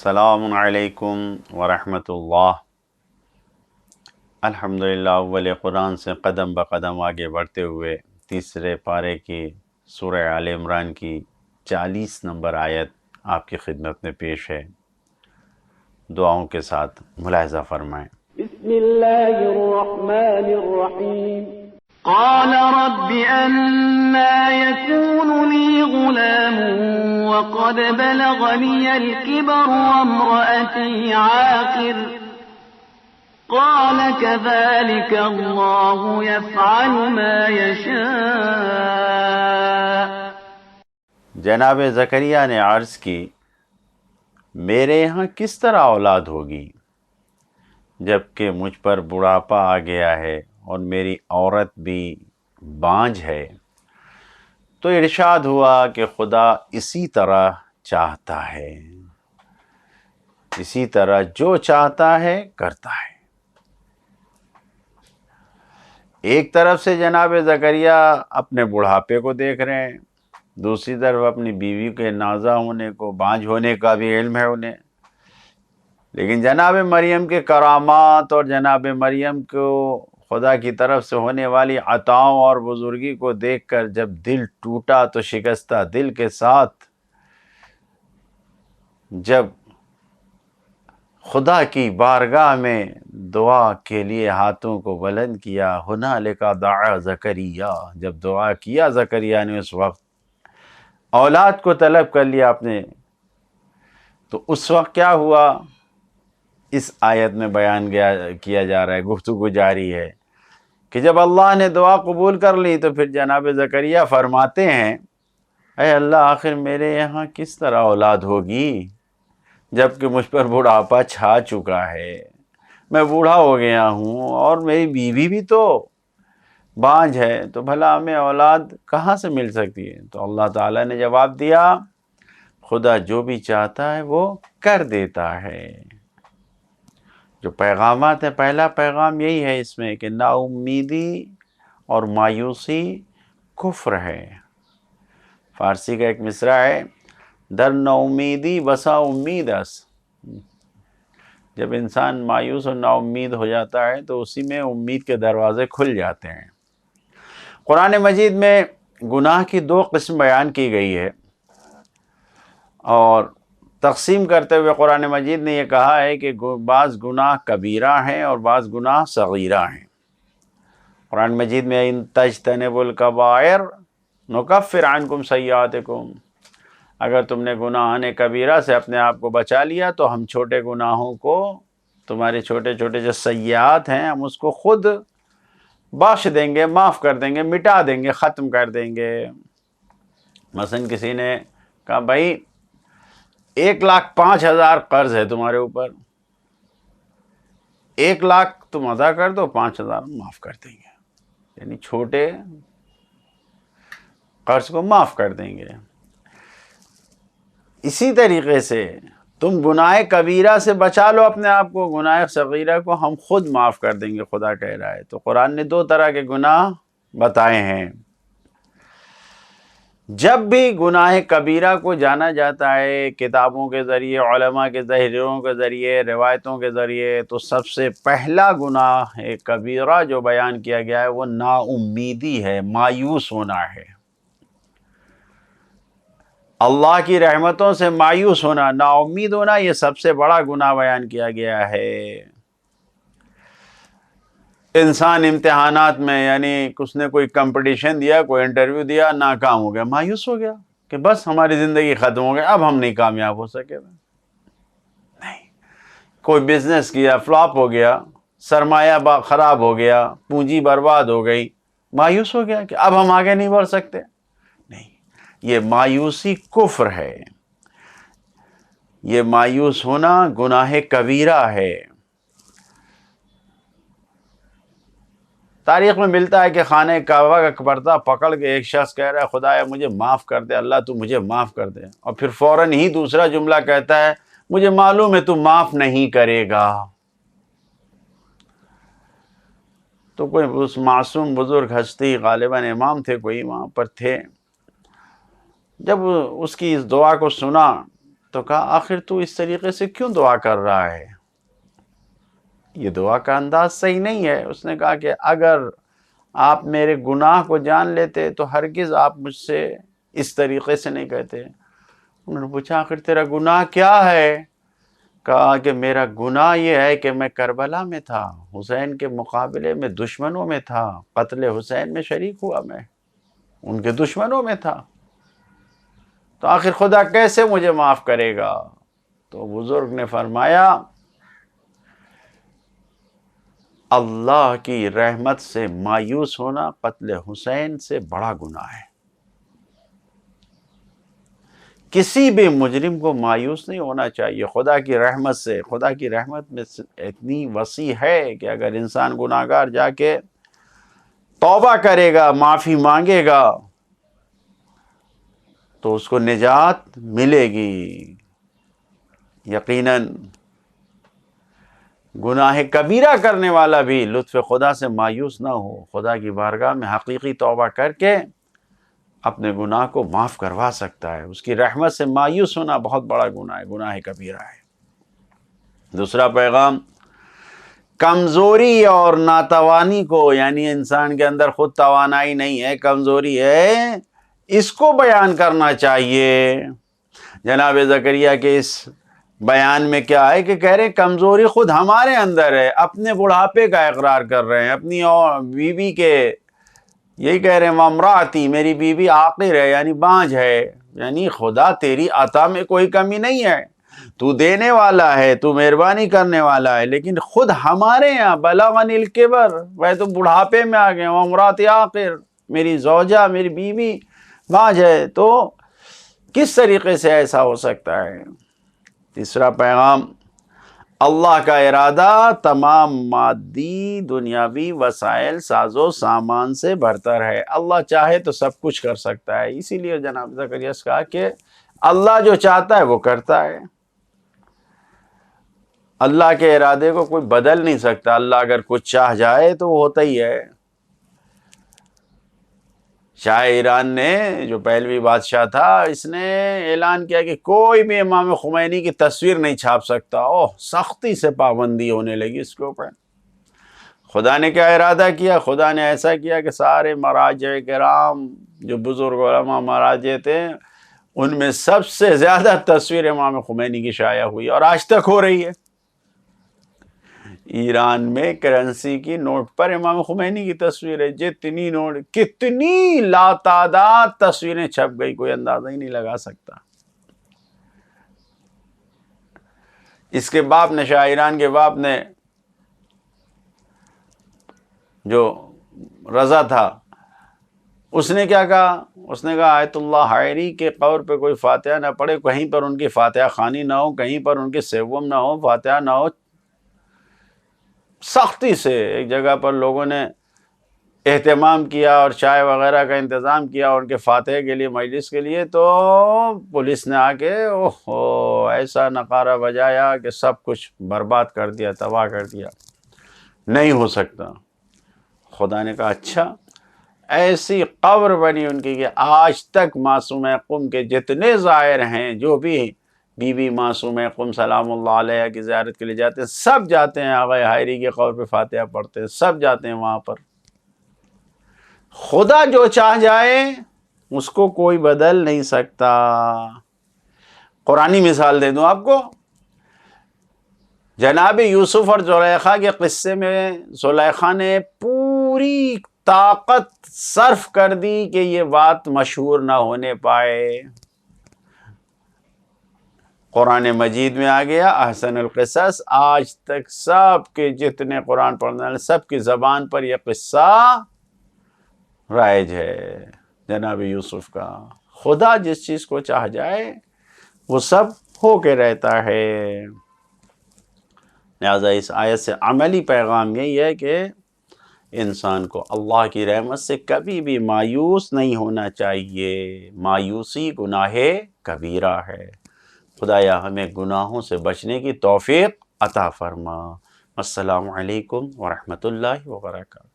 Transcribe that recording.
السلام علیکم ورحمۃ اللہ۔ الحمدللہ اول قرآن سے قدم بقدم آگے بڑھتے ہوئے تیسرے پارے کی سورہ آل عمران کی 40 نمبر آیت آپ کی خدمت میں پیش ہے، دعاؤں کے ساتھ ملاحظہ فرمائیں۔ بسم اللہ الرحمن الرحیم قال رب أنا يكون لي غلام وقد بلغني الكبر وامرأتي عاقر قال كذلك الله يفعل ما يشاء۔ جناب زکریا نے عرض کی، میرے یہاں کس طرح اولاد ہوگی جبکہ مجھ پر بڑھاپا آ گیا ہے اور میری عورت بھی بانجھ ہے؟ تو ارشاد ہوا کہ خدا اسی طرح چاہتا ہے، اسی طرح جو چاہتا ہے کرتا ہے۔ ایک طرف سے جناب زکریا اپنے بڑھاپے کو دیکھ رہے ہیں، دوسری طرف اپنی بیوی کے نازا ہونے کو، بانجھ ہونے کا بھی علم ہے انہیں، لیکن جناب مریم کے کرامات اور جناب مریم کو خدا کی طرف سے ہونے والی عطاؤں اور بزرگی کو دیکھ کر جب دل ٹوٹا تو شکستہ دل کے ساتھ جب خدا کی بارگاہ میں دعا کے لیے ہاتھوں کو بلند کیا، ہنالک دعا زکریا، جب دعا کیا زکریا نے اس وقت اولاد کو طلب کر لیا اپنے، تو اس وقت کیا ہوا اس آیت میں بیان کیا جا رہا ہے، گفتگو جاری ہے کہ جب اللہ نے دعا قبول کر لی تو پھر جناب زکریا فرماتے ہیں، اے اللہ آخر میرے یہاں کس طرح اولاد ہوگی جبکہ مجھ پر بڑھاپا چھا چکا ہے، میں بوڑھا ہو گیا ہوں اور میری بیوی بھی تو بانجھ ہے، تو بھلا ہمیں اولاد کہاں سے مل سکتی ہے؟ تو اللہ تعالیٰ نے جواب دیا، خدا جو بھی چاہتا ہے وہ کر دیتا ہے۔ جو پیغامات ہیں، پہلا پیغام یہی ہے اس میں کہ نا امیدی اور مایوسی کفر ہے۔ فارسی کا ایک مصرع ہے، در نا امیدی بسا امید است۔ جب انسان مایوس اور نا امید ہو جاتا ہے تو اسی میں امید کے دروازے کھل جاتے ہیں۔ قرآن مجید میں گناہ کی 2 قسم بیان کی گئی ہے، اور تقسیم کرتے ہوئے قرآن مجید نے یہ کہا ہے کہ بعض گناہ کبیرہ ہیں اور بعض گناہ صغیرہ ہیں۔ قرآن مجید میں ان تجتنبوا الکبائر نکفر عنکم سیئاتکم، اگر تم نے گناہ کبیرہ سے اپنے آپ کو بچا لیا تو ہم چھوٹے گناہوں کو، تمہارے چھوٹے چھوٹے جو سیئات ہیں، ہم اس کو خود بخش دیں گے، معاف کر دیں گے، مٹا دیں گے، ختم کر دیں گے۔ مثلا کسی نے کہا بھائی 1,05,000 قرض ہے تمہارے اوپر، 1,00,000 تم ادا کر دو، 5,000 معاف کر دیں گے، یعنی چھوٹے قرض کو معاف کر دیں گے۔ اسی طریقے سے تم گناہ کبیرہ سے بچا لو اپنے آپ کو، گناہ صغیرہ کو ہم خود معاف کر دیں گے، خدا کہہ رہا ہے۔ تو قرآن نے 2 طرح کے گناہ بتائے ہیں۔ جب بھی گناہ کبیرہ کو جانا جاتا ہے کتابوں کے ذریعے، علماء کے تحریروں کے ذریعے، روایتوں کے ذریعے، تو سب سے پہلا گناہ کبیرہ جو بیان کیا گیا ہے وہ نا امیدی ہے، مایوس ہونا ہے، اللہ کی رحمتوں سے مایوس ہونا، نا امید ہونا، یہ سب سے بڑا گناہ بیان کیا گیا ہے۔ انسان امتحانات میں، یعنی اس نے کوئی کمپٹیشن دیا، کوئی انٹرویو دیا، ناکام ہو گیا، مایوس ہو گیا کہ بس ہماری زندگی ختم ہو گئی، اب ہم نہیں کامیاب ہو سکے۔ نہیں، کوئی بزنس کیا، فلاپ ہو گیا، سرمایہ خراب ہو گیا، پونجی برباد ہو گئی، مایوس ہو گیا کہ اب ہم آگے نہیں بڑھ سکتے۔ نہیں، یہ مایوسی کفر ہے، یہ مایوس ہونا گناہ کبیرہ ہے۔ تاریخ میں ملتا ہے کہ خانہ کعبہ کا پردہ پکڑ کے ایک شخص کہہ رہا ہے، خدایا مجھے معاف کر دے، اللہ تو مجھے معاف کر دے، اور پھر فوراً ہی دوسرا جملہ کہتا ہے، مجھے معلوم ہے تو معاف نہیں کرے گا۔ تو کوئی اس معصوم بزرگ ہستی، غالباً امام تھے، کوئی وہاں پر تھے، جب اس کی اس دعا کو سنا تو کہا آخر تو اس طریقے سے کیوں دعا کر رہا ہے؟ یہ دعا کا انداز صحیح نہیں ہے۔ اس نے کہا کہ اگر آپ میرے گناہ کو جان لیتے تو ہرگز آپ مجھ سے اس طریقے سے نہیں کہتے۔ انہوں نے پوچھا آخر تیرا گناہ کیا ہے؟ کہا کہ میرا گناہ یہ ہے کہ میں کربلا میں تھا، حسین کے مقابلے میں دشمنوں میں تھا، قتل حسین میں شریک ہوا، میں ان کے دشمنوں میں تھا، تو آخر خدا کیسے مجھے معاف کرے گا؟ تو بزرگ نے فرمایا اللہ کی رحمت سے مایوس ہونا قتل حسین سے بڑا گناہ ہے۔ کسی بھی مجرم کو مایوس نہیں ہونا چاہیے خدا کی رحمت سے۔ خدا کی رحمت میں اتنی وسیع ہے کہ اگر انسان گناہگار جا کے توبہ کرے گا، معافی مانگے گا، تو اس کو نجات ملے گی یقیناً۔ گناہ کبیرہ کرنے والا بھی لطف خدا سے مایوس نہ ہو، خدا کی بارگاہ میں حقیقی توبہ کر کے اپنے گناہ کو معاف کروا سکتا ہے۔ اس کی رحمت سے مایوس ہونا بہت بڑا گناہ ہے، گناہ کبیرہ ہے۔ دوسرا پیغام، کمزوری اور ناتوانی کو، یعنی انسان کے اندر خود توانائی نہیں ہے، کمزوری ہے، اس کو بیان کرنا چاہیے۔ جناب زکریا کے اس بیان میں کیا ہے کہ کہہ رہے کمزوری خود ہمارے اندر ہے، اپنے بڑھاپے کا اقرار کر رہے ہیں، اپنی بیوی کے یہی کہہ رہے ہیں وامراتی، میری بیوی عاقر ہے یعنی بانجھ ہے، یعنی خدا تیری عطا میں کوئی کمی نہیں ہے، تو دینے والا ہے، تو مہربانی کرنے والا ہے، لیکن خود ہمارے یہاں بلغنی الکبر، وہ تو بڑھاپے میں آ گئے، وامراتی عاقر، میری زوجہ، میری بیوی بانجھ ہے، تو کس طریقے سے ایسا ہو سکتا ہے؟ تیسرا پیغام، اللہ کا ارادہ تمام مادی دنیاوی وسائل ساز و سامان سے برتر ہے۔ اللہ چاہے تو سب کچھ کر سکتا ہے، اسی لیے جناب زکریا نے کہا کہ اللہ جو چاہتا ہے وہ کرتا ہے۔ اللہ کے ارادے کو کوئی بدل نہیں سکتا، اللہ اگر کچھ چاہ جائے تو وہ ہوتا ہی ہے۔ شاہ ایران نے جو پہلوی بادشاہ تھا، اس نے اعلان کیا کہ کوئی بھی امام خمینی کی تصویر نہیں چھاپ سکتا۔ سختی سے پابندی ہونے لگی اس کے اوپر۔ خدا نے کیا ارادہ کیا؟ خدا نے ایسا کیا کہ سارے مراجع کرام جو بزرگ علماء مراجع تھے، ان میں سب سے زیادہ تصویر امام خمینی کی شائع ہوئی، اور آج تک ہو رہی ہے۔ ایران میں کرنسی کی نوٹ پر امام خمینی کی تصویر ہے، جتنی نوٹ، کتنی لاتعداد تصویریں چھپ گئی، کوئی اندازہ ہی نہیں لگا سکتا۔ اس کے باپ نے، شاہ ایران کے باپ نے، جو رضا تھا، اس نے کیا کہا؟ اس نے کہا آیت اللہ حائری کے قبر پہ کوئی فاتحہ نہ پڑھے، کہیں پر ان کی فاتحہ خوانی نہ ہو، کہیں پر ان کے سیوم نہ ہو، فاتحہ نہ ہو۔ سختی سے ایک جگہ پر لوگوں نے اہتمام کیا اور چائے وغیرہ کا انتظام کیا ان کے فاتحے کے لیے، مجلس کے لیے، تو پولیس نے آ کے ایسا نقارہ بجایا کہ سب کچھ برباد کر دیا، تباہ کر دیا، نہیں ہو سکتا۔ خدا نے کہا اچھا، ایسی قبر بنی ان کی کہ آج تک معصوم قم کے جتنے زائر ہیں، جو بھی بی بی معصوم قم سلام اللہ علیہ کی زیارت کے لیے جاتے ہیں، سب جاتے ہیں آغا حائری کی قبر پہ فاتحہ پڑھتے ہیں، سب جاتے ہیں وہاں پر۔ خدا جو چاہ جائے اس کو کوئی بدل نہیں سکتا۔ قرآنی مثال دے دوں آپ کو، جناب یوسف اور زلیخا کے قصے میں زلیخا نے پوری طاقت صرف کر دی کہ یہ بات مشہور نہ ہونے پائے۔ قرآن مجید میں آ گیا احسن القصص، آج تک سب کے جتنے قرآن پڑھنے والے سب کی زبان پر یہ قصہ رائج ہے، جناب یوسف کا۔ خدا جس چیز کو چاہ جائے وہ سب ہو کے رہتا ہے۔ لہذا اس آیت سے عملی پیغام یہی ہے کہ انسان کو اللہ کی رحمت سے کبھی بھی مایوس نہیں ہونا چاہیے۔ مایوسی گناہ کبیرہ ہے۔ خدایا ہمیں گناہوں سے بچنے کی توفیق عطا فرما۔ السلام علیکم ورحمۃ اللہ وبرکاتہ۔